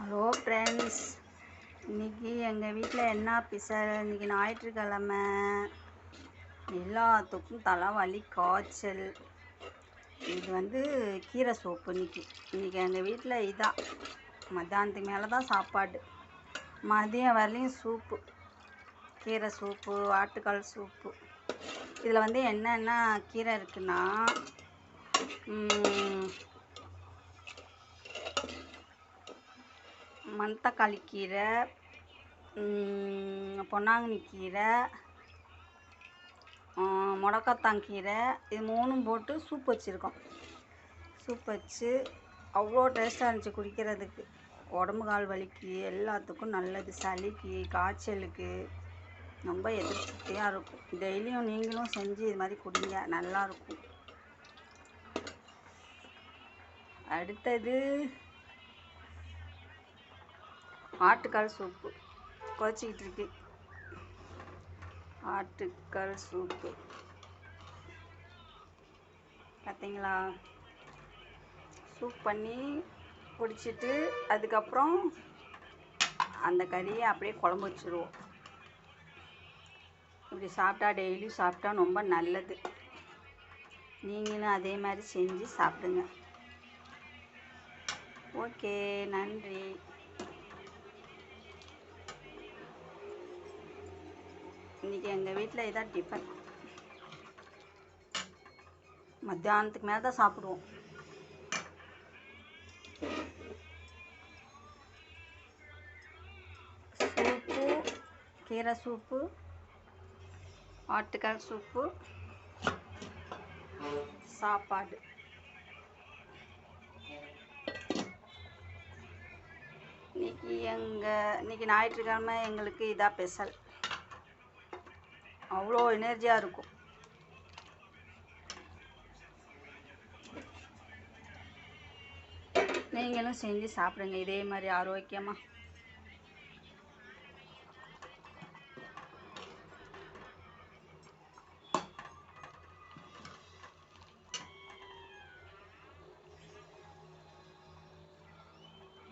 Hello friends, இன்றைக்கி எங்கள் வீட்டில் என்ன ஸ்பெஷல்? இன்றைக்கி ஞாயிற்றுக்கிழமை, எல்லாத்துக்கும் தலைவலி காய்ச்சல். இது கீரை சூப்பு. இன்றைக்கி எங்கள் வீட்டில் இதான் மத்தியானத்துக்கு மேலே தான் சாப்பாடு. மதியம் வரலையும் சூப்பு, கீரை சூப்பு, ஆட்டுக்கால் சூப்பு. இதில் என்னென்ன கீரை இருக்குன்னா, மணத்தக்காளி கீரை, பொன்னாங்கண்ணி கீரை, முடக்கத்தாங்கீரை, இது மூணும் போட்டு சூப் வச்சுருக்கோம். சூப் வச்சு அவ்வளோ டேஸ்ட்டாக இருந்துச்சு குடிக்கிறதுக்கு. உடம்பு கால் வலிக்கு எல்லாத்துக்கும் நல்லது. சளிக்கு, காய்ச்சலுக்கு ரொம்ப எதிர்ப்புத்தியாக இருக்கும். டெய்லியும் நீங்களும் செஞ்சு இது மாதிரி குடிங்க, நல்லாயிருக்கும். அடுத்தது ஆட்டுக்கால் சூப்பு கொதிச்சிக்கிட்டு இருக்கு. ஆட்டுக்கால் சூப்பு பார்த்தீங்களா? சூப் பண்ணி குடிச்சிட்டு அதுக்கப்புறம் அந்த கறியை அப்படியே குழம்பு வச்சுருவோம். இப்படி சாப்பிட்டா, டெய்லியும் சாப்பிட்டா ரொம்ப நல்லது. நீங்களும் அதே மாதிரி செஞ்சு சாப்பிடுங்க. ஓகே, நன்றி. இன்றைக்கி எங்கள் வீட்டில் இதான் டிஃபன். மத்தியானத்துக்கு மேலே தான் சாப்பிடுவோம். சூப்பு, கீரை சூப்பு, ஆட்டுக்கால் சூப்பு, சாப்பாடு. இன்னைக்கு ஞாயிற்றுக்கிழமை எங்களுக்கு இதான் ஸ்பெஷல். அவ்வளோ எனர்ஜியாக இருக்கும். நீங்களும் செஞ்சு சாப்பிடுங்க இதே மாதிரி ஆரோக்கியமாக.